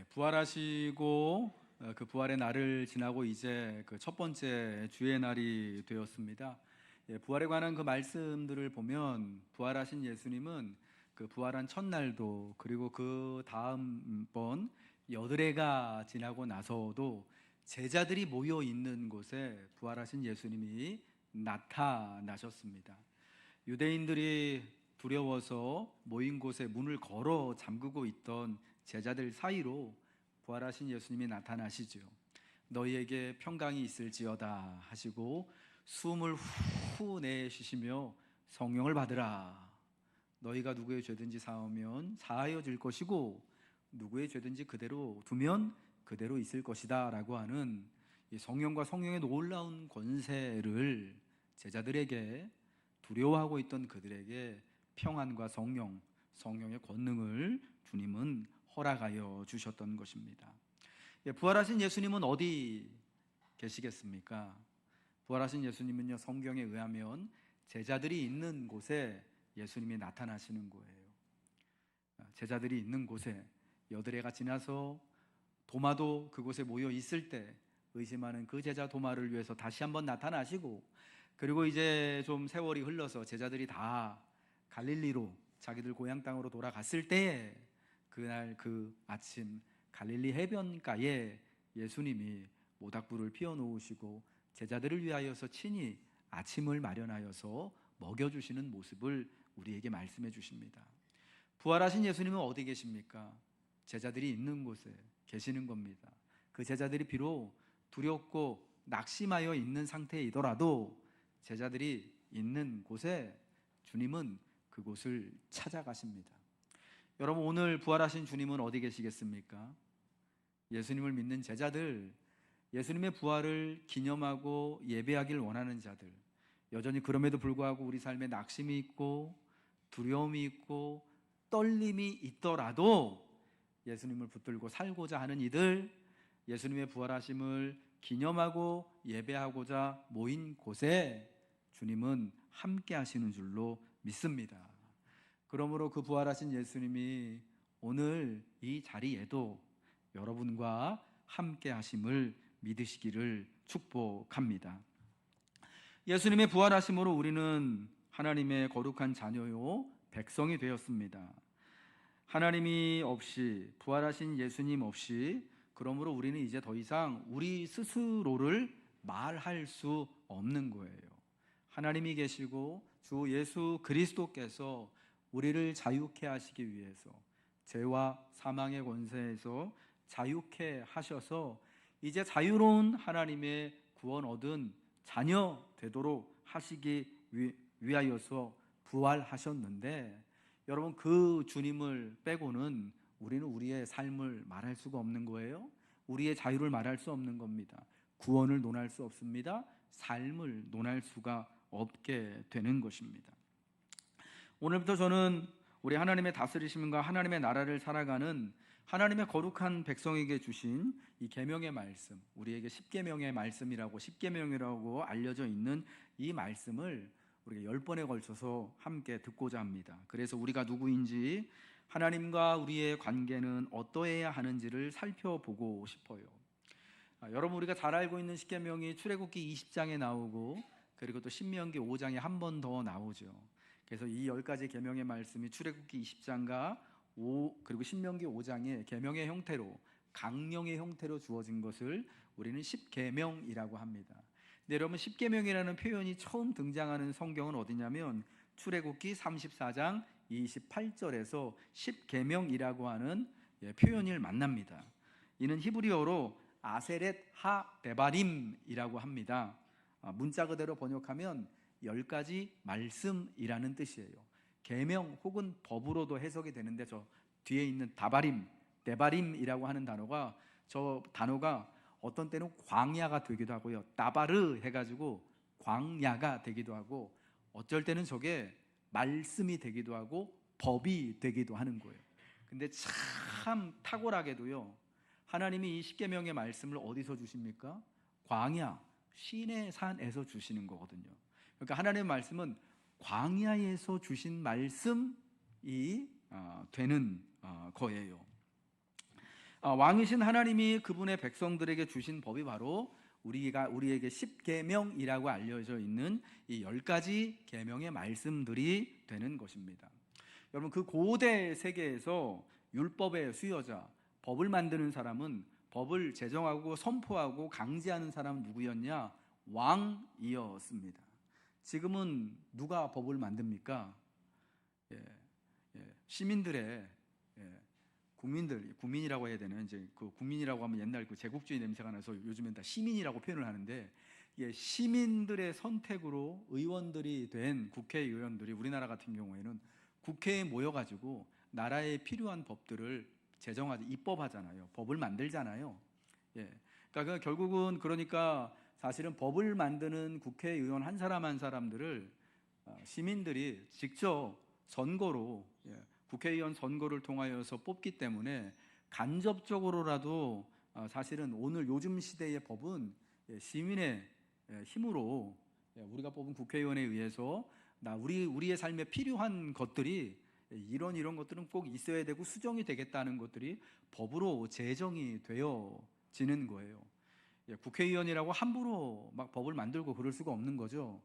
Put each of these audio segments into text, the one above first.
부활하시고 그 부활의 날을 지나고 이제 그 첫 번째 주의 날이 되었습니다. 부활에 관한 그 말씀들을 보면 부활하신 예수님은 그 부활한 첫날도 그리고 그 다음번 여드레가 지나고 나서도 제자들이 모여 있는 곳에 부활하신 예수님이 나타나셨습니다. 유대인들이 두려워서 모인 곳에 문을 걸어 잠그고 있던 제자들 사이로 부활하신 예수님이 나타나시죠. 너희에게 평강이 있을지어다 하시고 숨을 후 내쉬시며 성령을 받으라. 너희가 누구의 죄든지 사하면 사하여 질 것이고 누구의 죄든지 그대로 두면 그대로 있을 것이다 라고 하는 이 성령과 성령의 놀라운 권세를 제자들에게, 두려워하고 있던 그들에게 평안과 성령의 권능을 주님은 허락하여 주셨던 것입니다. 부활하신 예수님은 어디 계시겠습니까? 부활하신 예수님은요, 성경에 의하면 제자들이 있는 곳에 예수님이 나타나시는 거예요. 제자들이 있는 곳에 여드레가 지나서 도마도 그곳에 모여 있을 때 의심하는 그 제자 도마를 위해서 다시 한번 나타나시고, 그리고 이제 좀 세월이 흘러서 제자들이 다 갈릴리로 자기들 고향 땅으로 돌아갔을 때에 그날 그 아침 갈릴리 해변가에 예수님이 모닥불을 피워놓으시고 제자들을 위하여서 친히 아침을 마련하여서 먹여주시는 모습을 우리에게 말씀해 주십니다. 부활하신 예수님은 어디 계십니까? 제자들이 있는 곳에 계시는 겁니다. 그 제자들이 비록 두렵고 낙심하여 있는 상태이더라도 제자들이 있는 곳에 주님은 그곳을 찾아가십니다. 여러분, 오늘 부활하신 주님은 어디 계시겠습니까? 예수님을 믿는 제자들, 예수님의 부활을 기념하고 예배하길 원하는 자들, 여전히 그럼에도 불구하고 우리 삶에 낙심이 있고 두려움이 있고 떨림이 있더라도 예수님을 붙들고 살고자 하는 이들, 예수님의 부활하심을 기념하고 예배하고자 모인 곳에 주님은 함께 하시는 줄로 믿습니다. 그러므로 그 부활하신 예수님이 오늘 이 자리에도 여러분과 함께 하심을 믿으시기를 축복합니다. 예수님의 부활하심으로 우리는 하나님의 거룩한 자녀요 백성이 되었습니다. 하나님이 없이, 부활하신 예수님 없이, 그러므로 우리는 이제 더 이상 우리 스스로를 말할 수 없는 거예요. 하나님이 계시고 주 예수 그리스도께서 우리를 자유케 하시기 위해서 죄와 사망의 권세에서 자유케 하셔서 이제 자유로운 하나님의 구원 얻은 자녀 되도록 하시기 위하여서 부활하셨는데, 여러분, 그 주님을 빼고는 우리는 우리의 삶을 말할 수가 없는 거예요. 우리의 자유를 말할 수 없는 겁니다. 구원을 논할 수 없습니다. 삶을 논할 수가 없게 되는 것입니다. 오늘부터 저는 우리 하나님의 다스리심과 하나님의 나라를 살아가는 하나님의 거룩한 백성에게 주신 이 계명의 말씀, 우리에게 십계명의 말씀이라고, 십계명이라고 알려져 있는 이 말씀을 우리가 10번에 걸쳐서 함께 듣고자 합니다. 그래서 우리가 누구인지, 하나님과 우리의 관계는 어떠해야 하는지를 살펴보고 싶어요. 여러분, 우리가 잘 알고 있는 십계명이 출애굽기 20장에 나오고, 그리고 또 신명기 5장에 한 번 더 나오죠. 그래서 이 10가지 계명의 말씀이 출애굽기 20장과 그리고 신명기 5장에 계명의 형태로, 강령의 형태로 주어진 것을 우리는 십계명이라고 합니다. 근데 여러분, 십계명이라는 표현이 처음 등장하는 성경은 어디냐면 출애굽기 34장 28절에서 십계명이라고 하는 표현을 만납니다. 이는 히브리어로 아세렛 하 데바림이라고 합니다. 문자 그대로 번역하면 10가지 말씀이라는 뜻이에요. 계명 혹은 법으로도 해석이 되는데, 저 뒤에 있는 다바림, 데바림이라고 하는 단어가, 저 단어가 어떤 때는 광야가 되기도 하고요, 다바르 해가지고 광야가 되기도 하고, 어쩔 때는 저게 말씀이 되기도 하고 법이 되기도 하는 거예요. 근데 참 탁월하게도요, 하나님이 이 십계명의 말씀을 어디서 주십니까? 광야, 시내산에서 주시는 거거든요. 그러니까 하나님의 말씀은 광야에서 주신 말씀이 되는 거예요. 왕이신 하나님이 그분의 백성들에게 주신 법이 바로 우리에게 십계명이라고 알려져 있는 이 10가지 계명의 말씀들이 되는 것입니다. 여러분, 그 고대 세계에서 율법의 수여자, 법을 만드는 사람은, 법을 제정하고 선포하고 강제하는 사람은 누구였냐? 왕이었습니다. 지금은 누가 법을 만듭니까? 시민들의, 국민이라고 해야 되는, 이제 그 국민이라고 하면 옛날 그 제국주의 냄새가 나서 요즘엔 다 시민이라고 표현을 하는데, 시민들의 선택으로 의원들이 된 국회의원들이, 우리나라 같은 경우에는 국회에 모여가지고 나라에 필요한 법들을 제정하지, 입법하잖아요. 법을 만들잖아요. 그러니까 결국은, 그러니까 사실은 법을 만드는 국회의원 한 사람 한 사람들을 시민들이 직접 선거로, 국회의원 선거를 통하여서 뽑기 때문에 간접적으로라도 사실은 오늘 요즘 시대의 법은 시민의 힘으로, 우리가 뽑은 국회의원에 의해서 우리의 삶에 필요한 것들이, 이런 것들은 꼭 있어야 되고 수정이 되겠다는 것들이 법으로 제정이 되어지는 거예요. 국회의원이라고 함부로 막 법을 만들고 그럴 수가 없는 거죠.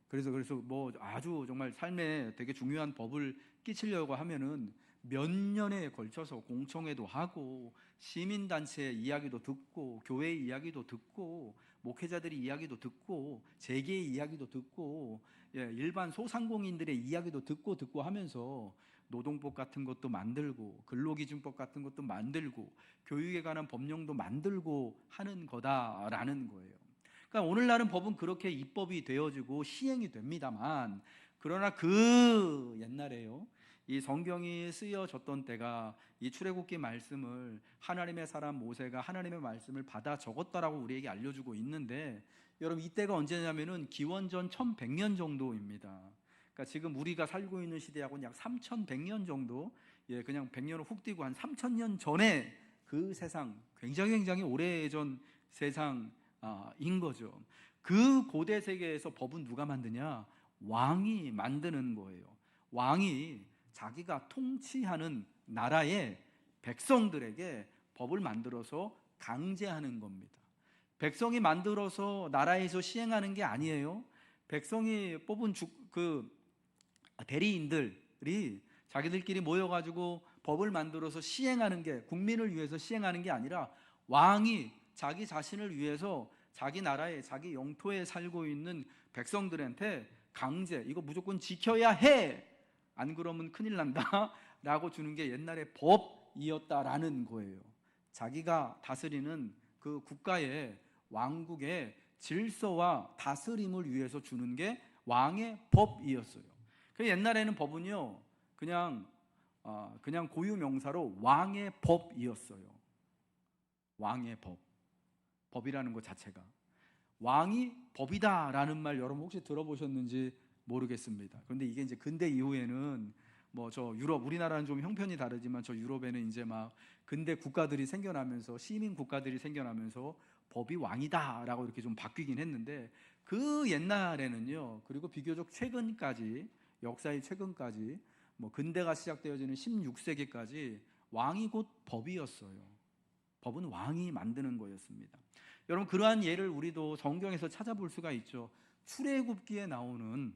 그래서 뭐 아주 정말 삶에 되게 중요한 법을 끼치려고 하면은 몇 년에 걸쳐서 공청회도 하고, 시민단체의 이야기도 듣고, 교회 이야기도 듣고, 목회자들이 이야기도 듣고, 재계의 이야기도 듣고, 일반 소상공인들의 이야기도 듣고 하면서 노동법 같은 것도 만들고, 근로기준법 같은 것도 만들고, 교육에 관한 법령도 만들고 하는 거다라는 거예요. 그러니까 오늘날은 법은 그렇게 입법이 되어지고 시행이 됩니다만, 그러나 그 옛날에요, 이 성경이 쓰여졌던 때가, 이 출애굽기 말씀을 하나님의 사람 모세가 하나님의 말씀을 받아 적었다라고 우리에게 알려주고 있는데, 여러분, 이때가 언제냐면은 기원전 1100년 정도입니다. 그러니까 지금 우리가 살고 있는 시대하고는 약 3100년 정도, 그냥 100년을 훅 뛰고 한 3000년 전에 그 세상, 굉장히 오래전 세상인 거죠. 그 고대 세계에서 법은 누가 만드냐? 왕이 만드는 거예요. 왕이 자기가 통치하는 나라의 백성들에게 법을 만들어서 강제하는 겁니다. 백성이 만들어서 나라에서 시행하는 게 아니에요. 백성이 뽑은 대리인들이 자기들끼리 모여가지고 법을 만들어서 시행하는 게, 국민을 위해서 시행하는 게 아니라 왕이 자기 자신을 위해서 자기 나라에, 자기 영토에 살고 있는 백성들한테 강제, 이거 무조건 지켜야 해, 안 그러면 큰일 난다 라고 주는 게 옛날의 법이었다라는 거예요. 자기가 다스리는 그 국가의, 왕국의 질서와 다스림을 위해서 주는 게 왕의 법이었어요. 그 옛날에는 법은요, 그냥 고유 명사로 왕의 법이었어요. 왕의 법. 법이라는 것 자체가, 왕이 법이다라는 말 여러분 혹시 들어보셨는지 모르겠습니다. 그런데 이게 이제 근대 이후에는 뭐 저 유럽, 우리나라는 좀 형편이 다르지만 저 유럽에는 이제 막 근대 국가들이 생겨나면서, 시민 국가들이 생겨나면서 법이 왕이다라고 이렇게 좀 바뀌긴 했는데, 그 옛날에는요, 그리고 비교적 최근까지, 역사의 최근까지, 뭐 근대가 시작되어지는 16세기까지 왕이 곧 법이었어요. 법은 왕이 만드는 거였습니다. 여러분, 그러한 예를 우리도 성경에서 찾아볼 수가 있죠. 출애굽기에 나오는,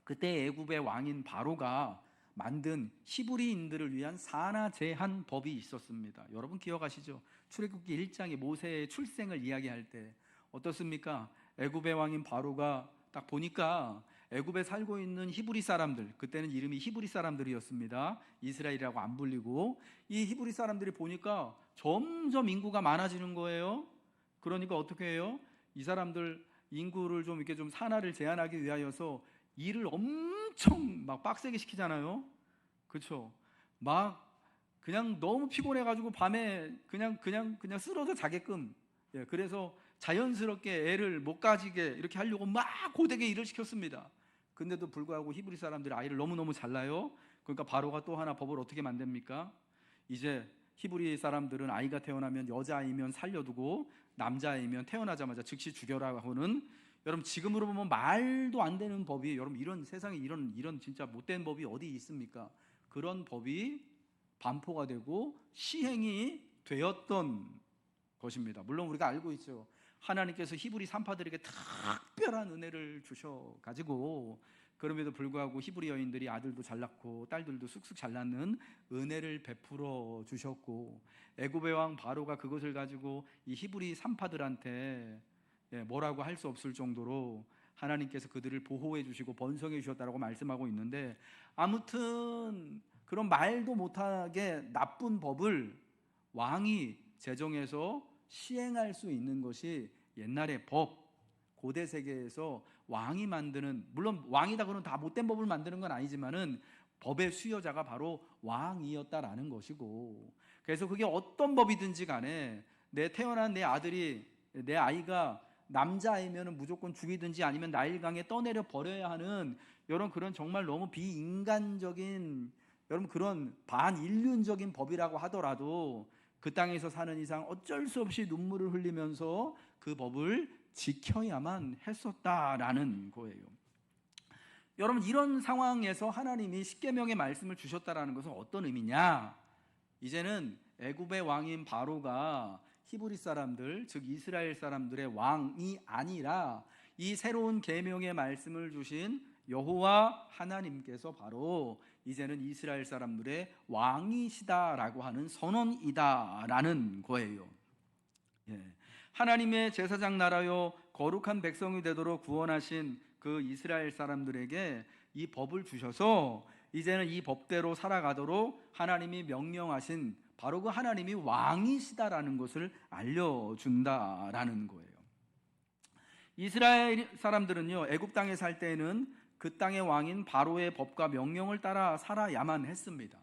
그때 애굽의 왕인 바로가 만든 히브리인들을 위한 산하 제한 법이 있었습니다. 여러분 기억하시죠? 출애굽기 1장에 모세의 출생을 이야기할 때 어떻습니까? 애굽의 왕인 바로가 딱 보니까 애굽에 살고 있는 히브리 사람들, 그때는 이름이 히브리 사람들이었습니다. 이스라엘이라고 안 불리고, 이 히브리 사람들이 보니까 점점 인구가 많아지는 거예요. 그러니까 어떻게 해요? 이 사람들 인구를 좀 이렇게 좀 산하를 제한하기 위하여서 일을 엄청 막 빡세게 시키잖아요. 그렇죠? 막 그냥 너무 피곤해가지고 밤에 그냥 쓰러져 자게끔. 그래서 자연스럽게 애를 못 가지게 이렇게 하려고 막 고되게 일을 시켰습니다. 근데도 불구하고 히브리 사람들이 아이를 너무너무 잘 낳아요. 그러니까 바로가 또 하나 법을 어떻게 만듭니까? 이제 히브리 사람들은 아이가 태어나면 여자아이면 살려두고 남자아이면 태어나자마자 즉시 죽여라 하고는, 여러분 지금으로 보면 말도 안 되는 법이, 여러분 이런 세상에 이런 진짜 못된 법이 어디 있습니까? 그런 법이 반포가 되고 시행이 되었던 것입니다. 물론 우리가 알고 있죠. 하나님께서 히브리 산파들에게 특별한 은혜를 주셔가지고 그럼에도 불구하고 히브리 여인들이 아들도 잘 낳고 딸들도 쑥쑥 잘 낳는 은혜를 베풀어 주셨고, 애굽의 왕 바로가 그것을 가지고 이 히브리 산파들한테 뭐라고 할 수 없을 정도로 하나님께서 그들을 보호해 주시고 번성해 주셨다라고 말씀하고 있는데, 아무튼 그런 말도 못하게 나쁜 법을 왕이 제정해서 시행할 수 있는 것이 옛날의 법, 고대 세계에서 왕이 만드는, 물론 왕이다 그러면 다 못된 법을 만드는 건 아니지만은 법의 수여자가 바로 왕이었다라는 것이고, 그래서 그게 어떤 법이든지 간에 태어난 내 아들이, 내 아이가 남자아이면 무조건 죽이든지 아니면 나일강에 떠내려 버려야 하는 이런 그런 정말 너무 비인간적인, 여러분 그런 반인륜적인 법이라고 하더라도 그 땅에서 사는 이상 어쩔 수 없이 눈물을 흘리면서 그 법을 지켜야만 했었다라는 거예요. 여러분, 이런 상황에서 하나님이 십계명의 말씀을 주셨다라는 것은 어떤 의미냐? 이제는 애굽의 왕인 바로가 히브리 사람들, 즉 이스라엘 사람들의 왕이 아니라 이 새로운 계명의 말씀을 주신 여호와 하나님께서 바로 이제는 이스라엘 사람들의 왕이시다라고 하는 선언이다라는 거예요. 하나님의 제사장 나라요 거룩한 백성이 되도록 구원하신 그 이스라엘 사람들에게 이 법을 주셔서 이제는 이 법대로 살아가도록 하나님이 명령하신 바로 그 하나님이 왕이시다라는 것을 알려준다라는 거예요. 이스라엘 사람들은요, 애굽 땅에 살 때에는 그 땅의 왕인 바로의 법과 명령을 따라 살아야만 했습니다.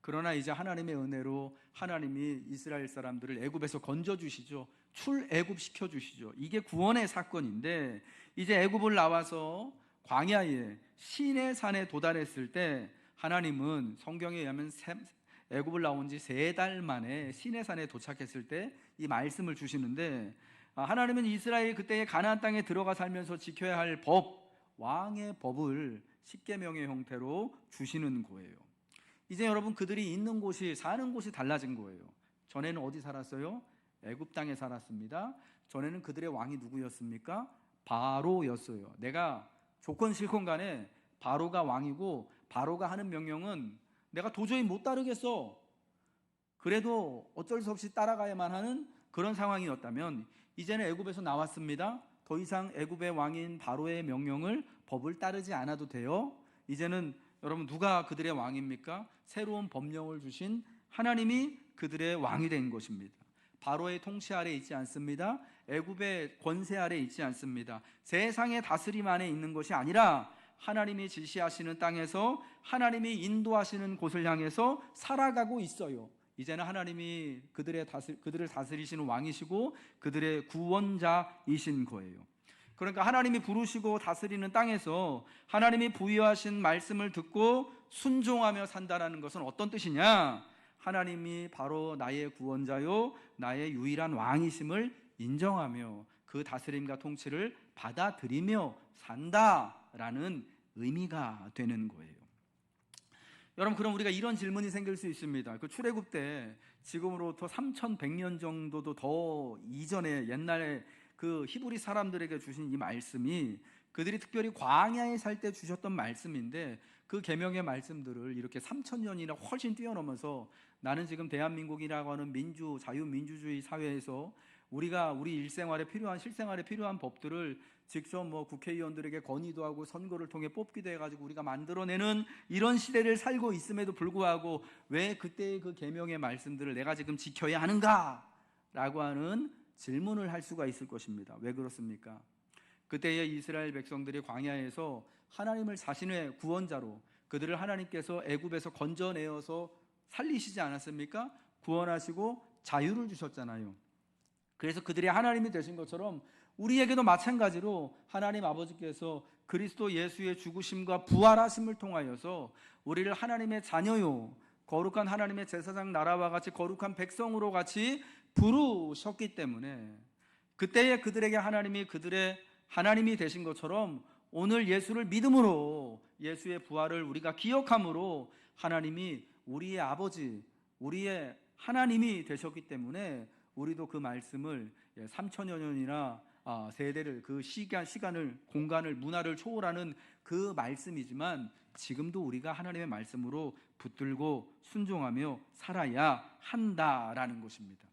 그러나 이제 하나님의 은혜로 하나님이 이스라엘 사람들을 애굽에서 건져주시죠. 출애굽시켜 주시죠. 이게 구원의 사건인데, 이제 애굽을 나와서 광야에 시내 산에 도달했을 때 하나님은 성경에 의하면 애굽을 나온 지 3달 만에 시내 산에 도착했을 때 이 말씀을 주시는데, 하나님은 이스라엘이 그때 가나안 땅에 들어가 살면서 지켜야 할 법, 왕의 법을 십계명의 형태로 주시는 거예요. 이제 여러분, 그들이 있는 곳이, 사는 곳이 달라진 거예요. 전에는 어디 살았어요? 애굽 땅에 살았습니다. 전에는 그들의 왕이 누구였습니까? 바로였어요. 내가 조건 실건 간에 바로가 왕이고, 바로가 하는 명령은 내가 도저히 못 따르겠어, 그래도 어쩔 수 없이 따라가야만 하는 그런 상황이었다면, 이제는 애굽에서 나왔습니다. 더 이상 애굽의 왕인 바로의 명령을, 법을 따르지 않아도 돼요. 이제는 여러분, 누가 그들의 왕입니까? 새로운 법령을 주신 하나님이 그들의 왕이 된 것입니다. 바로의 통치 아래 있지 않습니다. 애굽의 권세 아래 있지 않습니다. 세상의 다스림 안에 있는 것이 아니라 하나님이 지시하시는 땅에서 하나님이 인도하시는 곳을 향해서 살아가고 있어요. 이제는 하나님이 그들을 다스리시는 왕이시고 그들의 구원자이신 거예요. 그러니까 하나님이 부르시고 다스리는 땅에서 하나님이 부여하신 말씀을 듣고 순종하며 산다는 것은 어떤 뜻이냐? 하나님이 바로 나의 구원자요 나의 유일한 왕이심을 인정하며 그 다스림과 통치를 받아들이며 산다라는 의미가 되는 거예요. 여러분, 그럼 우리가 이런 질문이 생길 수 있습니다. 그 출애굽 때 지금으로부터 3100년 정도도 더 이전에 옛날에 그 히브리 사람들에게 주신 이 말씀이 그들이 특별히 광야에 살 때 주셨던 말씀인데, 그 계명의 말씀들을 이렇게 3000년이나 훨씬 뛰어넘어서 나는 지금 대한민국이라고 하는 자유민주주의 사회에서 우리가 우리 일생활에 필요한, 실생활에 필요한 법들을 직접 국회의원들에게 건의도 하고 선거를 통해 뽑기도 해가지고 우리가 만들어내는 이런 시대를 살고 있음에도 불구하고 왜 그때의 그 계명의 말씀들을 내가 지금 지켜야 하는가? 라고 하는 질문을 할 수가 있을 것입니다. 왜 그렇습니까? 그때의 이스라엘 백성들이 광야에서 하나님을 자신의 구원자로, 그들을 하나님께서 애굽에서 건져내어서 살리시지 않았습니까? 구원하시고 자유를 주셨잖아요. 그래서 그들이 하나님이 되신 것처럼 우리에게도 마찬가지로 하나님 아버지께서 그리스도 예수의 죽으심과 부활하심을 통하여서 우리를 하나님의 자녀요 거룩한 하나님의 제사장 나라와 같이 거룩한 백성으로 같이 부르셨기 때문에, 그때에 그들에게 하나님이 그들의 하나님이 되신 것처럼 오늘 예수를 믿음으로, 예수의 부활을 우리가 기억함으로 하나님이 우리의 아버지, 우리의 하나님이 되셨기 때문에 우리도 그 말씀을 3천여 년이나 세대를, 그 시간을, 공간을, 문화를 초월하는 그 말씀이지만 지금도 우리가 하나님의 말씀으로 붙들고 순종하며 살아야 한다라는 것입니다.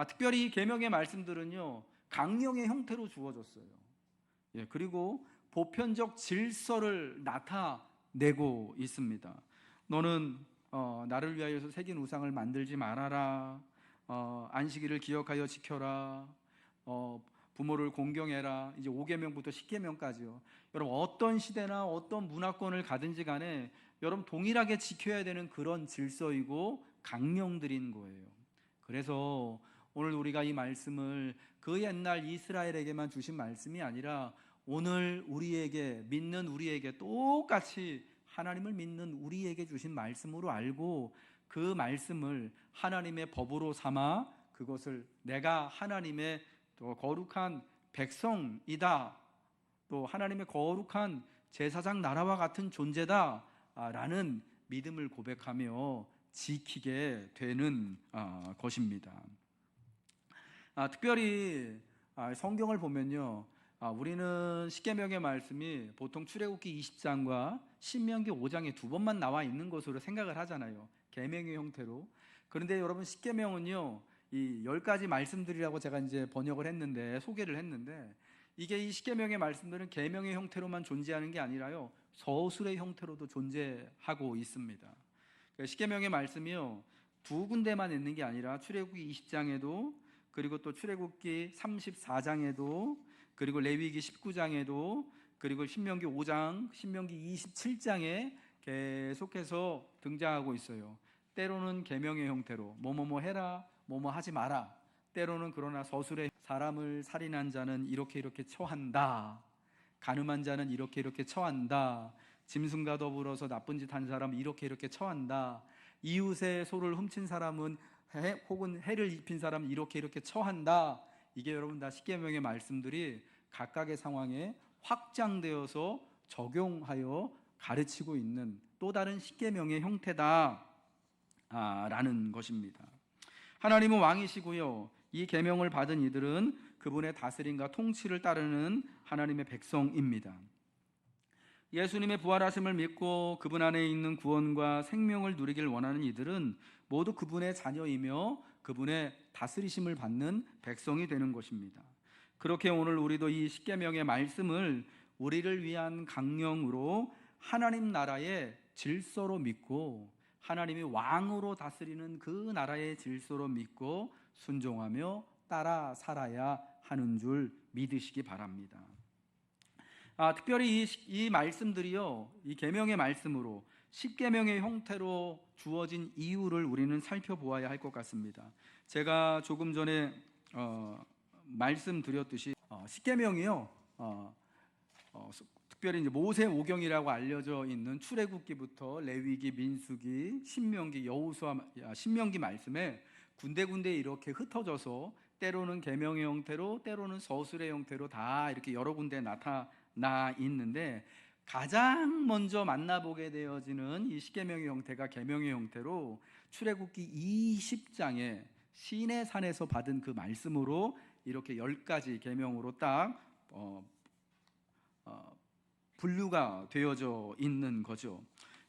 특별히 이 계명의 말씀들은요, 강령의 형태로 주어졌어요. 그리고 보편적 질서를 나타내고 있습니다. 너는 나를 위하여서 새긴 우상을 만들지 말아라. 안식일을 기억하여 지켜라. 부모를 공경해라. 이제 5계명부터 10계명까지요. 여러분, 어떤 시대나 어떤 문화권을 가든지 간에 여러분 동일하게 지켜야 되는 그런 질서이고 강령들인 거예요. 그래서 오늘 우리가 이 말씀을 그 옛날 이스라엘에게만 주신 말씀이 아니라 오늘 우리에게, 믿는 우리에게 똑같이 하나님을 믿는 우리에게 주신 말씀으로 알고 그 말씀을 하나님의 법으로 삼아 그것을 내가 하나님의 또 거룩한 백성이다, 또 하나님의 거룩한 제사장 나라와 같은 존재다 라는 믿음을 고백하며 지키게 되는 것입니다. 특별히 성경을 보면요, 우리는 십계명의 말씀이 보통 출애굽기 20장과 신명기 5장에 두 번만 나와 있는 것으로 생각을 하잖아요, 계명의 형태로. 그런데 여러분, 십계명은요, 이 10가지 말씀들이라고 제가 이제 번역을 했는데, 소개를 했는데, 이게 이 십계명의 말씀들은 계명의 형태로만 존재하는 게 아니라요, 서술의 형태로도 존재하고 있습니다. 십계명의 말씀이요, 두 군데만 있는 게 아니라 출애굽기 20장에도, 그리고 또 출애굽기 34장에도, 그리고 레위기 19장에도, 그리고 신명기 5장, 신명기 27장에 계속해서 등장하고 있어요. 때로는 계명의 형태로 뭐뭐뭐 해라, 뭐뭐 하지 마라. 때로는 그러나 서술에 사람을 살인한 자는 이렇게 처한다, 간음한 자는 이렇게 처한다, 짐승과 더불어서 나쁜 짓 한 사람은 이렇게 처한다, 이웃의 소를 훔친 사람은 혹은 해를 입힌 사람은 이렇게 처한다. 이게 여러분 다 십계명의 말씀들이 각각의 상황에 확장되어서 적용하여 가르치고 있는 또 다른 십계명의 형태다 라는 것입니다. 하나님은 왕이시고요, 이 계명을 받은 이들은 그분의 다스림과 통치를 따르는 하나님의 백성입니다. 예수님의 부활하심을 믿고 그분 안에 있는 구원과 생명을 누리길 원하는 이들은 모두 그분의 자녀이며 그분의 다스리심을 받는 백성이 되는 것입니다. 그렇게 오늘 우리도 이 십계명의 말씀을 우리를 위한 강령으로 하나님 나라의 질서로 믿고 하나님이 왕으로 다스리는 그 나라의 질서로 믿고 순종하며 따라 살아야 하는 줄 믿으시기 바랍니다. 특별히 이 말씀들이요, 이 계명의 말씀으로 십계명의 형태로 주어진 이유를 우리는 살펴보아야 할 것 같습니다. 제가 조금 전에 말씀드렸듯이 십계명이요, 특별히 이제 모세 오경이라고 알려져 있는 출애굽기부터 레위기, 민수기, 신명기, 여호수아, 신명기 말씀에 군데군데 이렇게 흩어져서 때로는 계명의 형태로, 때로는 서술의 형태로 다 이렇게 여러 군데 나타나 있는데, 가장 먼저 만나보게 되어지는 이 십계명의 형태가 계명의 형태로 출애굽기 20장에 시내산에서 받은 그 말씀으로 이렇게 10가지 계명으로 딱 분류가 되어져 있는 거죠.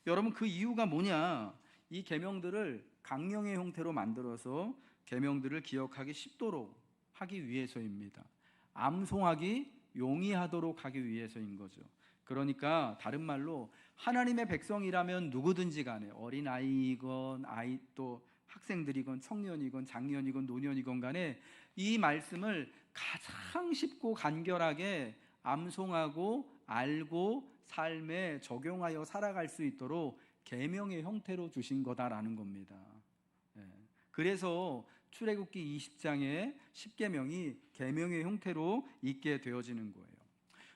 여러분, 그 이유가 뭐냐? 이 계명들을 강령의 형태로 만들어서 계명들을 기억하기 쉽도록 하기 위해서입니다. 암송하기 용이하도록 하기 위해서인 거죠. 그러니까 다른 말로 하나님의 백성이라면 누구든지 간에 어린아이이건 또 학생들이건 청년이건 장년이건 노년이건 간에 이 말씀을 가장 쉽고 간결하게 암송하고 알고 삶에 적용하여 살아갈 수 있도록 계명의 형태로 주신 거다라는 겁니다. 그래서 출애굽기 20장의 십계명이 계명의 형태로 있게 되어지는 거예요.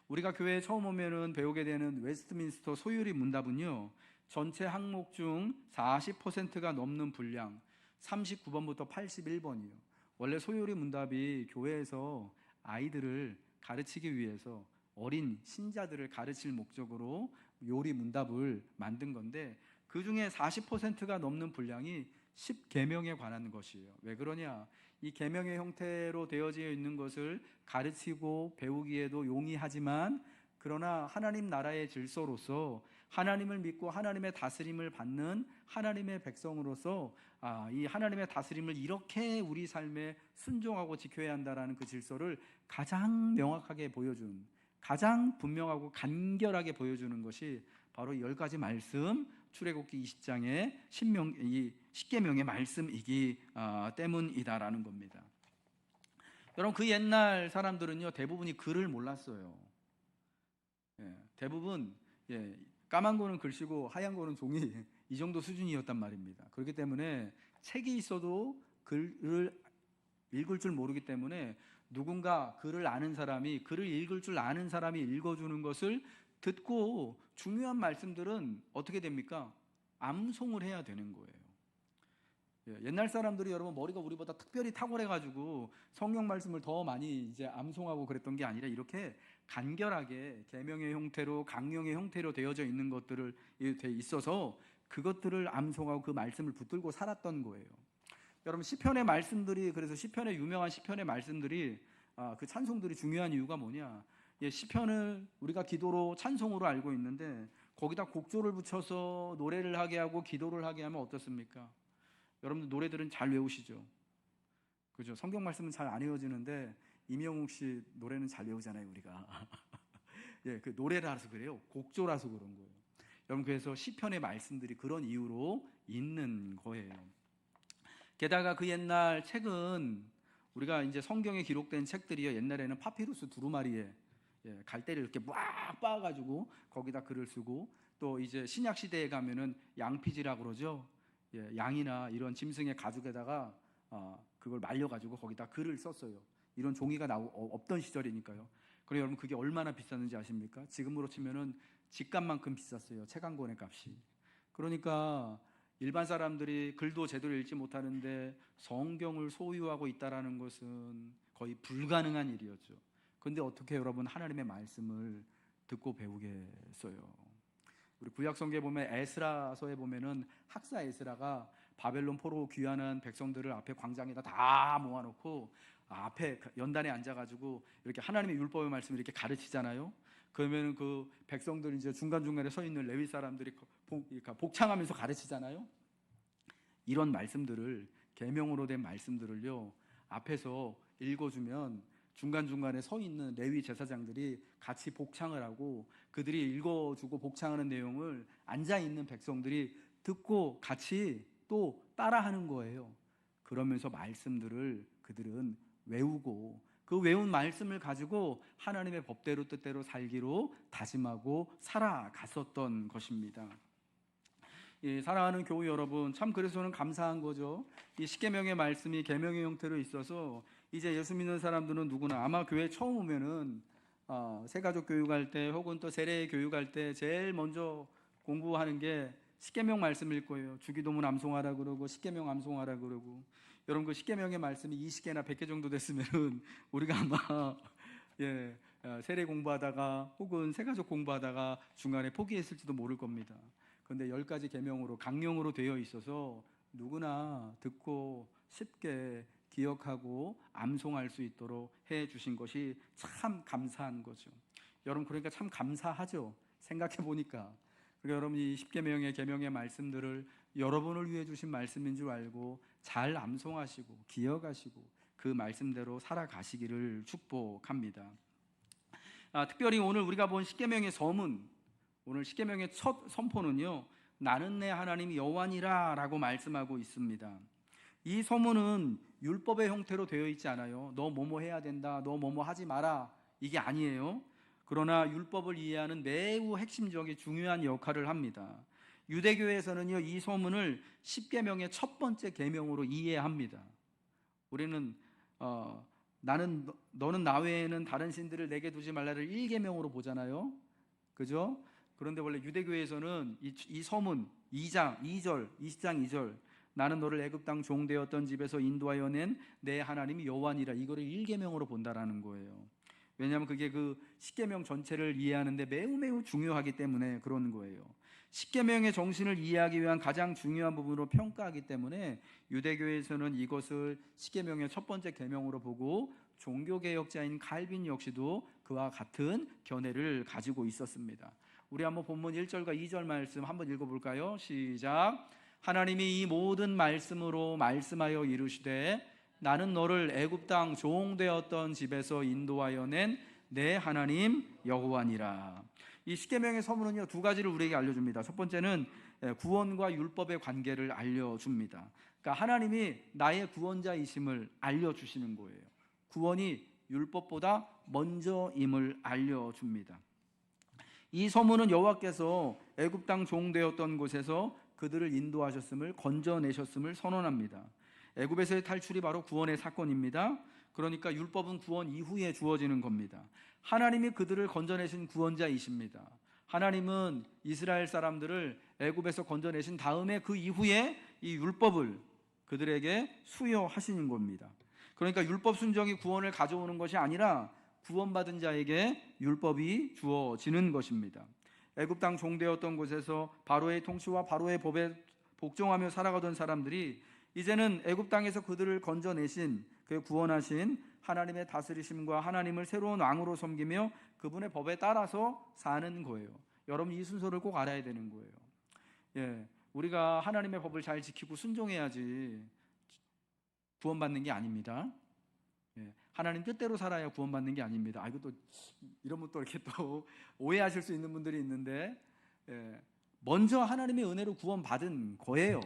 우리가 교회에 처음 오면은 배우게 되는 웨스트민스터 소유리 문답은요, 전체 항목 중 40%가 넘는 분량 39번부터 81번이에요. 원래 소유리 문답이 교회에서 아이들을 가르치기 위해서 어린 신자들을 가르칠 목적으로 요리 문답을 만든 건데, 그 중에 40%가 넘는 분량이 십계명에 관한 것이에요. 왜 그러냐? 이 계명의 형태로 되어져 있는 것을 가르치고 배우기에도 용이하지만, 그러나 하나님 나라의 질서로서 하나님을 믿고 하나님의 다스림을 받는 하나님의 백성으로서 이 하나님의 다스림을 이렇게 우리 삶에 순종하고 지켜야 한다라는 그 질서를 가장 명확하게 보여준, 가장 분명하고 간결하게 보여주는 것이 바로 10가지 말씀, 출애굽기 20장의 십계명의 말씀이기 때문이다라는 겁니다. 여러분, 그 옛날 사람들은요, 대부분이 글을 몰랐어요. 대부분 까만 거는 글씨고 하얀 거는 종이, 이 정도 수준이었단 말입니다. 그렇기 때문에 책이 있어도 글을 읽을 줄 모르기 때문에 누군가 글을 아는 사람이, 글을 읽을 줄 아는 사람이 읽어주는 것을 듣고 중요한 말씀들은 어떻게 됩니까? 암송을 해야 되는 거예요. 옛날 사람들이 여러분 머리가 우리보다 특별히 탁월해가지고 성경 말씀을 더 많이 이제 암송하고 그랬던 게 아니라 이렇게 간결하게 계명의 형태로, 강령의 형태로 되어져 있는 것들을 돼 있어서 그것들을 암송하고 그 말씀을 붙들고 살았던 거예요. 여러분, 시편의 말씀들이, 그래서 시편의 유명한 시편의 말씀들이 그 찬송들이 중요한 이유가 뭐냐? 시편을 우리가 기도로, 찬송으로 알고 있는데 거기다 곡조를 붙여서 노래를 하게 하고 기도를 하게 하면 어떻습니까? 여러분들 노래들은 잘 외우시죠? 그죠? 성경 말씀은 잘 안 외워지는데 임영웅 씨 노래는 잘 외우잖아요, 우리가. 그 노래라서 그래요. 곡조라서 그런 거예요. 여러분, 그래서 시편의 말씀들이 그런 이유로 있는 거예요. 게다가 그 옛날 책은, 우리가 이제 성경에 기록된 책들이요, 옛날에는 파피루스 두루마리에 갈대를 이렇게 막 빻아가지고 거기다 글을 쓰고, 또 이제 신약 시대에 가면은 양피지라고 그러죠. 양이나 이런 짐승의 가죽에다가 그걸 말려가지고 거기다 글을 썼어요. 이런 종이가 없던 시절이니까요. 그리고 여러분, 그게 얼마나 비쌌는지 아십니까? 지금으로 치면은 집값만큼 비쌌어요, 책 한 권의 값이. 그러니까 일반 사람들이 글도 제대로 읽지 못하는데 성경을 소유하고 있다라는 것은 거의 불가능한 일이었죠. 그런데 어떻게 여러분 하나님의 말씀을 듣고 배우겠어요? 우리 구약 성경에 보면 에스라서에 보면은 학사 에스라가 바벨론 포로 귀환한 백성들을 앞에 광장에다 다 모아놓고 앞에 연단에 앉아가지고 이렇게 하나님의 율법의 말씀을 이렇게 가르치잖아요. 그러면은 그 백성들이 이제 중간중간에 서 있는 레위 사람들이 복창하면서 가르치잖아요. 이런 말씀들을, 계명으로 된 말씀들을요, 앞에서 읽어주면 중간중간에 서 있는 레위 제사장들이 같이 복창을 하고, 그들이 읽어주고 복창하는 내용을 앉아있는 백성들이 듣고 같이 또 따라하는 거예요. 그러면서 말씀들을 그들은 외우고, 그 외운 말씀을 가지고 하나님의 법대로 뜻대로 살기로 다짐하고 살아갔었던 것입니다. 사랑하는 교우 여러분, 참 그래서 저는 감사한 거죠. 이 십계명의 말씀이 계명의 형태로 있어서 이제 예수 믿는 사람들은 누구나 아마 교회 처음 오면은 새가족 교육할 때 혹은 또 세례 교육할 때 제일 먼저 공부하는 게 십계명 말씀일 거예요. 주기도문 암송하라 그러고 십계명 암송하라 그러고. 여러분, 그 십계명의 말씀이 20개나 100개 정도 됐으면은 우리가 아마 세례 공부하다가 혹은 새가족 공부하다가 중간에 포기했을지도 모를 겁니다. 그런데 10가지 계명으로, 강령으로 되어 있어서 누구나 듣고 쉽게 기억하고 암송할 수 있도록 해 주신 것이 참 감사한 거죠. 여러분, 그러니까 참 감사하죠. 생각해 보니까. 그러니까 여러분, 이 십계명의 계명의 말씀들을 여러분을 위해 주신 말씀인 줄 알고 잘 암송하시고 기억하시고 그 말씀대로 살아가시기를 축복합니다. 특별히 오늘 우리가 본 십계명의 서문, 오늘 십계명의 첫 선포는요, 나는 내 하나님 여호와니라 라고 말씀하고 있습니다. 이 서문은 율법의 형태로 되어 있지 않아요. 너 뭐뭐 해야 된다, 너 뭐뭐 하지 마라, 이게 아니에요. 그러나 율법을 이해하는 매우 핵심적인 중요한 역할을 합니다. 유대교에서는요, 이 서문을 십계명의 첫 번째 계명으로 이해합니다. 우리는 너는 나 외에는 다른 신들을 내게 두지 말라를 1계명으로 보잖아요. 그죠? 그런데 원래 유대교에서는 이 서문 2장 2절, 20장 2절, 나는 너를 애굽 땅 종되었던 집에서 인도하여 낸 내 하나님이 여호와니라, 이거를 1계명으로 본다라는 거예요. 왜냐하면 그게 그 십계명 전체를 이해하는데 매우 중요하기 때문에 그런 거예요. 십계명의 정신을 이해하기 위한 가장 중요한 부분으로 평가하기 때문에 유대교에서는 이것을 십계명의 첫 번째 계명으로 보고 종교개혁자인 칼빈 역시도 그와 같은 견해를 가지고 있었습니다. 우리 한번 본문 1절과 2절 말씀 한번 읽어볼까요? 시작. 하나님이 이 모든 말씀으로 말씀하여 이르시되 나는 너를 애굽 땅 종되었던 집에서 인도하여 낸 내 하나님 여호와니라. 이 십계명의 서문은요, 두 가지를 우리에게 알려줍니다. 첫 번째는 구원과 율법의 관계를 알려줍니다. 그러니까 하나님이 나의 구원자이심을 알려주시는 거예요. 구원이 율법보다 먼저임을 알려줍니다. 이 서문은 여호와께서 애굽 땅 종되었던 곳에서 그들을 인도하셨음을, 건져내셨음을 선언합니다. 애굽에서의 탈출이 바로 구원의 사건입니다. 그러니까 율법은 구원 이후에 주어지는 겁니다. 하나님이 그들을 건져내신 구원자이십니다. 하나님은 이스라엘 사람들을 애굽에서 건져내신 다음에 그 이후에 이 율법을 그들에게 수여하시는 겁니다. 그러니까 율법 순종이 구원을 가져오는 것이 아니라 구원받은 자에게 율법이 주어지는 것입니다. 애굽 땅 종되었던 곳에서 바로의 통치와 바로의 법에 복종하며 살아가던 사람들이 이제는 애굽 땅에서 그들을 건져내신, 그 구원하신 하나님의 다스리심과 하나님을 새로운 왕으로 섬기며 그분의 법에 따라서 사는 거예요. 여러분, 이 순서를 꼭 알아야 되는 거예요. 우리가 하나님의 법을 잘 지키고 순종해야지 구원받는 게 아닙니다. 하나님 뜻대로 살아야 구원받는 게 아닙니다. 이거 또 이러면 또 이렇게 또 오해하실 수 있는 분들이 있는데, 먼저 하나님의 은혜로 구원받은 거예요.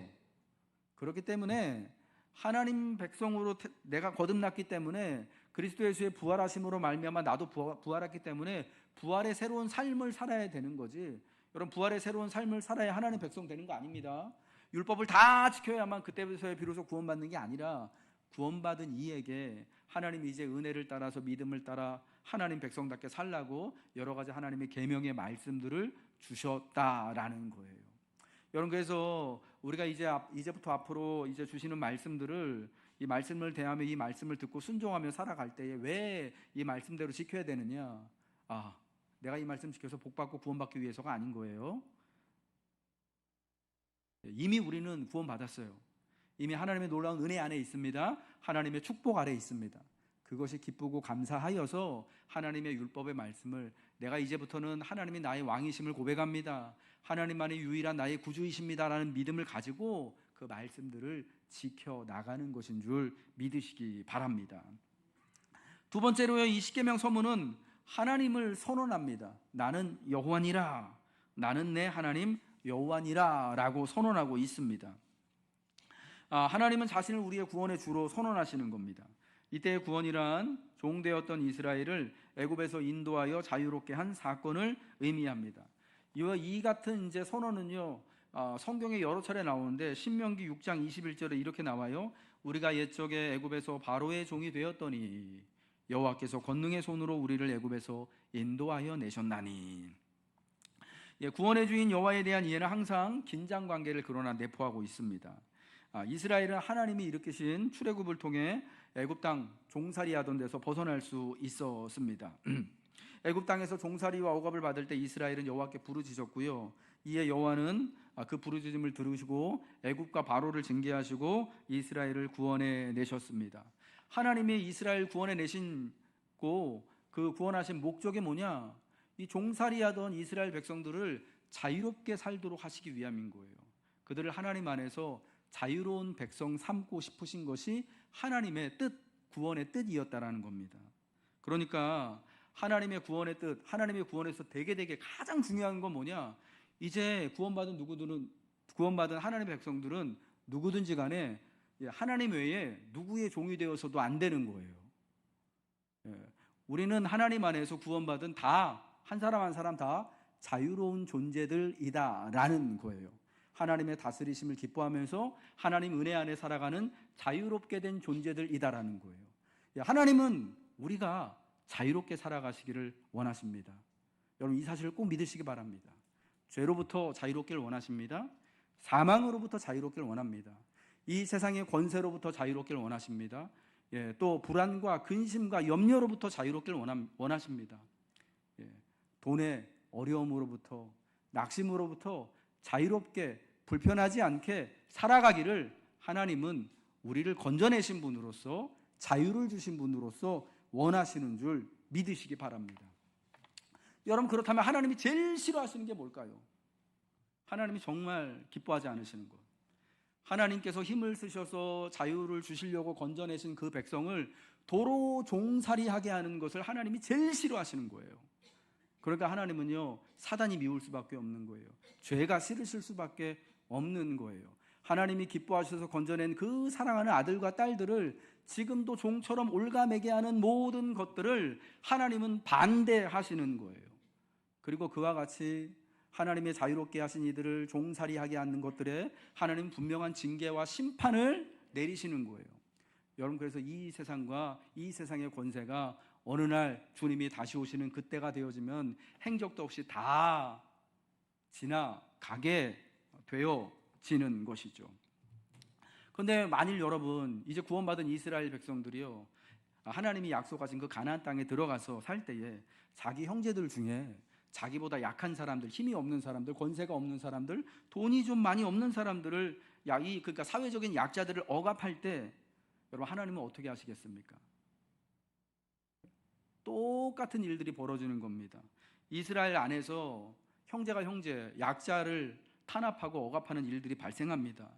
그렇기 때문에 하나님 백성으로 내가 거듭났기 때문에 그리스도 예수의 부활하심으로 말미암아 나도 부활했기 때문에 부활의 새로운 삶을 살아야 되는 거지. 여러분, 부활의 새로운 삶을 살아야 하나님 백성 되는 거 아닙니다. 율법을 다 지켜야만 그때부터 비로소 구원받는 게 아니라 구원받은 이에게 하나님이 이제 은혜를 따라서 믿음을 따라 하나님 백성답게 살라고 여러 가지 하나님의 계명의 말씀들을 주셨다라는 거예요. 여러분, 그래서 우리가 이제부터 앞으로 이제 주시는 말씀들을, 이 말씀을 대하며 이 말씀을 듣고 순종하며 살아갈 때에 왜 이 말씀대로 지켜야 되느냐? 내가 이 말씀 지켜서 복받고 구원받기 위해서가 아닌 거예요. 이미 우리는 구원받았어요. 이미 하나님의 놀라운 은혜 안에 있습니다. 하나님의 축복 아래 있습니다. 그것이 기쁘고 감사하여서 하나님의 율법의 말씀을, 내가 이제부터는 하나님이 나의 왕이심을 고백합니다, 하나님만이 유일한 나의 구주이십니다라는 믿음을 가지고 그 말씀들을 지켜나가는 것인 줄 믿으시기 바랍니다. 두 번째로요, 이 십계명 서문은 하나님을 선언합니다. 나는 여호와니라, 나는 내 하나님 여호와니라 라고 선언하고 있습니다. 하나님은 자신을 우리의 구원의 주로 선언하시는 겁니다. 이때의 구원이란 종되었던 이스라엘을 애굽에서 인도하여 자유롭게 한 사건을 의미합니다. 이 같은 이제 선언은요, 성경에 여러 차례 나오는데 신명기 6장 21절에 이렇게 나와요. 우리가 옛적에 애굽에서 바로의 종이 되었더니 여호와께서 권능의 손으로 우리를 애굽에서 인도하여 내셨나니. 구원의 주인 여호와에 대한 이해는 항상 긴장 관계를 그러나 내포하고 있습니다. 이스라엘은 하나님이 일으키신 출애굽을 통해 애굽 땅 종살이 하던 데서 벗어날 수 있었습니다. 애굽 땅에서 종살이와 억압을 받을 때 이스라엘은 여호와께 부르짖었고요. 이에 여호와는 그 부르짖음을 들으시고 애굽과 바로를 징계하시고 이스라엘을 구원해 내셨습니다. 하나님이 이스라엘 구원해 내신고 그 구원하신 목적이 뭐냐? 이 종살이하던 이스라엘 백성들을 자유롭게 살도록 하시기 위함인 거예요. 그들을 하나님 안에서 자유로운 백성 삼고 싶으신 것이 하나님의 뜻, 구원의 뜻이었다라는 겁니다. 그러니까 하나님의 구원의 뜻, 하나님의 구원에서 되게 가장 중요한 건 뭐냐? 이제 구원받은 하나님의 백성들은 누구든지 간에 하나님 외에 누구의 종이 되어서도 안 되는 거예요. 우리는 하나님 안에서 구원받은 다, 한 사람 한 사람 다 자유로운 존재들이다라는 거예요. 하나님의 다스리심을 기뻐하면서 하나님 은혜 안에 살아가는 자유롭게 된 존재들이다라는 거예요. 하나님은 우리가 자유롭게 살아가시기를 원하십니다. 여러분, 이 사실을 꼭 믿으시기 바랍니다. 죄로부터 자유롭기를 원하십니다. 사망으로부터 자유롭기를 원합니다. 이 세상의 권세로부터 자유롭기를 원하십니다. 또 불안과 근심과 염려로부터 자유롭기를 원하십니다. 돈의 어려움으로부터, 낙심으로부터 자유롭게 불편하지 않게 살아가기를 하나님은 우리를 건져내신 분으로서 자유를 주신 분으로서 원하시는 줄 믿으시기 바랍니다. 여러분, 그렇다면 하나님이 제일 싫어하시는 게 뭘까요? 하나님이 정말 기뻐하지 않으시는 것. 하나님께서 힘을 쓰셔서 자유를 주시려고 건져내신 그 백성을 도로 종살이하게 하는 것을 하나님이 제일 싫어하시는 거예요. 그러니까 하나님은요, 사단이 미울 수밖에 없는 거예요. 죄가 싫으실 수밖에 없는 거예요. 하나님이 기뻐하셔서 건져낸 그 사랑하는 아들과 딸들을 지금도 종처럼 올가매게 하는 모든 것들을 하나님은 반대하시는 거예요. 그리고 그와 같이 하나님의 자유롭게 하신 이들을 종살이하게 하는 것들에 하나님은 분명한 징계와 심판을 내리시는 거예요. 여러분, 그래서 이 세상과 이 세상의 권세가 어느 날 주님이 다시 오시는 그때가 되어지면 행적도 없이 다 지나가게 되어지는 것이죠. 그런데 만일 여러분, 이제 구원받은 이스라엘 백성들이요, 하나님이 약속하신 그 가나안 땅에 들어가서 살 때에 자기 형제들 중에 자기보다 약한 사람들, 힘이 없는 사람들, 권세가 없는 사람들, 돈이 좀 많이 없는 사람들을, 그러니까 사회적인 약자들을 억압할 때 여러분, 하나님은 어떻게 하시겠습니까? 똑같은 일들이 벌어지는 겁니다. 이스라엘 안에서 형제가 형제, 약자를 탄압하고 억압하는 일들이 발생합니다.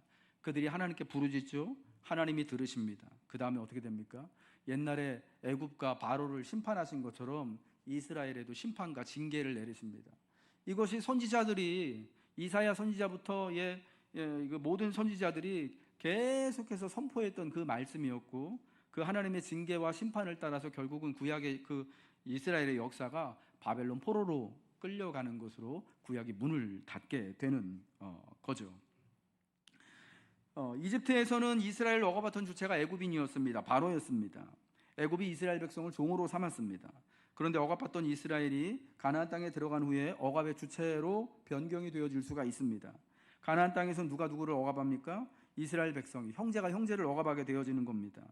그들이 하나님께 부르짖죠. 하나님이 들으십니다. 그 다음에 어떻게 됩니까? 옛날에 애굽과 바로를 심판하신 것처럼 이스라엘에도 심판과 징계를 내리십니다. 이것이 선지자들이, 이사야 선지자부터 모든 선지자들이 계속해서 선포했던 그 말씀이었고, 그 하나님의 징계와 심판을 따라서 결국은 구약의 그 이스라엘의 역사가 바벨론 포로로 끌려가는 것으로 구약이 문을 닫게 되는 거죠. 이집트에서는 이스라엘을 억압했던 주체가 애굽인이었습니다. 바로였습니다. 애굽이 이스라엘 백성을 종으로 삼았습니다. 그런데 억압받던 이스라엘이 가나안 땅에 들어간 후에 억압의 주체로 변경이 되어질 수가 있습니다. 가나안 땅에서 누가 누구를 억압합니까? 이스라엘 백성이, 형제가 형제를 억압하게 되어지는 겁니다.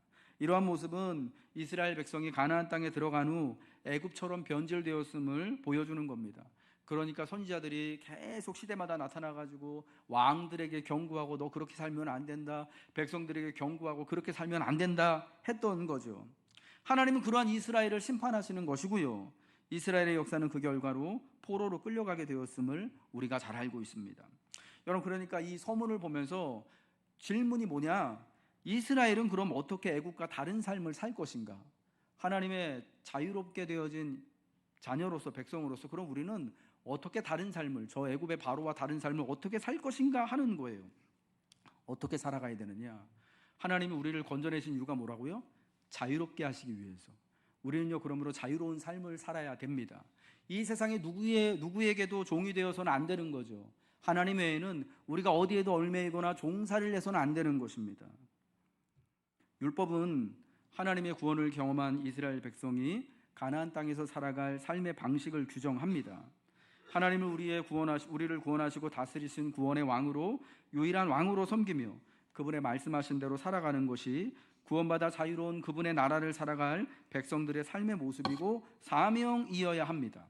이러한 모습은 이스라엘 백성이 가나안 땅에 들어간 후 애굽처럼 변질되었음을 보여주는 겁니다. 그러니까 선지자들이 계속 시대마다 나타나가지고 왕들에게 경고하고 너 그렇게 살면 안 된다, 백성들에게 경고하고 그렇게 살면 안 된다 했던 거죠. 하나님은 그러한 이스라엘을 심판하시는 것이고요, 이스라엘의 역사는 그 결과로 포로로 끌려가게 되었음을 우리가 잘 알고 있습니다. 여러분, 그러니까 이 서문을 보면서 질문이 뭐냐? 이스라엘은 그럼 어떻게 애국과 다른 삶을 살 것인가? 하나님의 자유롭게 되어진 자녀로서, 백성으로서 그럼 우리는 어떻게 다른 삶을, 저 애굽의 바로와 다른 삶을 어떻게 살 것인가 하는 거예요. 어떻게 살아가야 되느냐? 하나님이 우리를 건져내신 이유가 뭐라고요? 자유롭게 하시기 위해서. 우리는요, 그러므로 자유로운 삶을 살아야 됩니다. 이 세상에 누구에게도 종이 되어서는 안 되는 거죠. 하나님 외에는 우리가 어디에도 얽매이거나 종살이를 해서는 안 되는 것입니다. 율법은 하나님의 구원을 경험한 이스라엘 백성이 가나안 땅에서 살아갈 삶의 방식을 규정합니다. 하나님을 우리를 구원하시고 다스리신 구원의 왕으로, 유일한 왕으로 섬기며 그분의 말씀하신 대로 살아가는 것이 구원받아 자유로운 그분의 나라를 살아갈 백성들의 삶의 모습이고 사명이어야 합니다.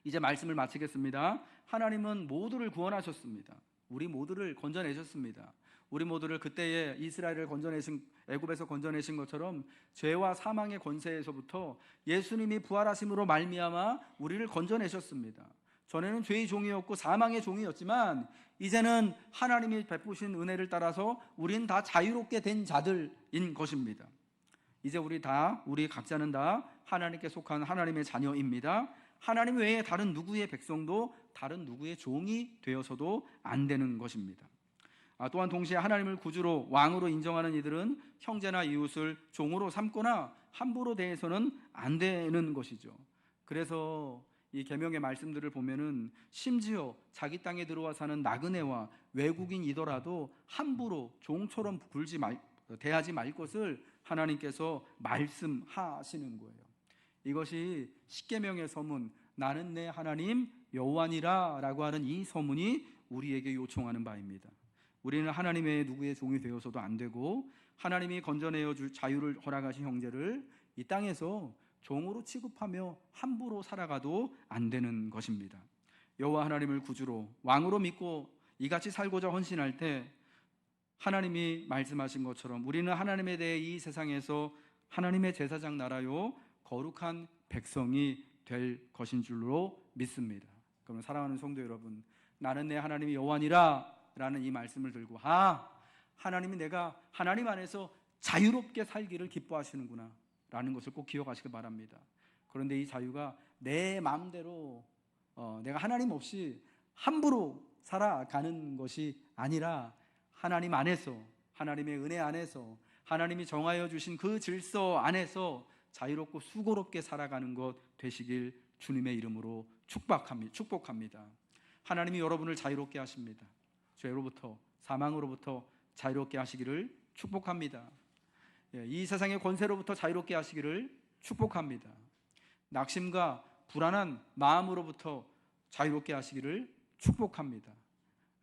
이제 말씀을 마치겠습니다. 하나님은 모두를 구원하셨습니다. 우리 모두를 건져내셨습니다. 우리 모두를 그때에 이스라엘을 건져내신, 애굽에서 건져내신 것처럼 죄와 사망의 권세에서부터 예수님이 부활하심으로 말미암아 우리를 건져내셨습니다. 전에는 죄의 종이었고 사망의 종이었지만 이제는 하나님이 베푸신 은혜를 따라서 우리는 다 자유롭게 된 자들인 것입니다. 이제 우리 각자는 다 하나님께 속한 하나님의 자녀입니다. 하나님 외에 다른 누구의 백성도 다른 누구의 종이 되어서도 안 되는 것입니다. 또한 동시에 하나님을 구주로, 왕으로 인정하는 이들은 형제나 이웃을 종으로 삼거나 함부로 대해서는 안 되는 것이죠. 그래서 이 계명의 말씀들을 보면은 심지어 자기 땅에 들어와 사는 나그네와 외국인이더라도 함부로 종처럼 대하지 말 것을 하나님께서 말씀하시는 거예요. 이것이 십계명의 서문, 나는 내 하나님 여호와니라 라고 하는 이 서문이 우리에게 요청하는 바입니다. 우리는 하나님 외에 누구의 종이 되어서도 안 되고, 하나님이 건져내어 줄 자유를 허락하신 형제를 이 땅에서 종으로 취급하며 함부로 살아가도 안 되는 것입니다. 여호와 하나님을 구주로 왕으로 믿고 이같이 살고자 헌신할 때 하나님이 말씀하신 것처럼 우리는 하나님에 대해 이 세상에서 하나님의 제사장 나라요 거룩한 백성이 될 것인 줄로 믿습니다. 그러면 사랑하는 성도 여러분, 나는 내 하나님이 여호와니라 라는 이 말씀을 들고 하나님이 내가 하나님 안에서 자유롭게 살기를 기뻐하시는구나 라는 것을 꼭 기억하시길 바랍니다. 그런데 이 자유가 내 마음대로 내가 하나님 없이 함부로 살아가는 것이 아니라 하나님 안에서, 하나님의 은혜 안에서, 하나님이 정하여 주신 그 질서 안에서 자유롭고 수고롭게 살아가는 것 되시길 주님의 이름으로 축복합니다. 하나님이 여러분을 자유롭게 하십니다. 죄로부터, 사망으로부터 자유롭게 하시기를 축복합니다. 이 세상의 권세로부터 자유롭게 하시기를 축복합니다. 낙심과 불안한 마음으로부터 자유롭게 하시기를 축복합니다.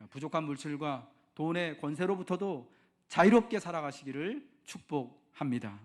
부족한 물질과 돈의 권세로부터도 자유롭게 살아가시기를 축복합니다.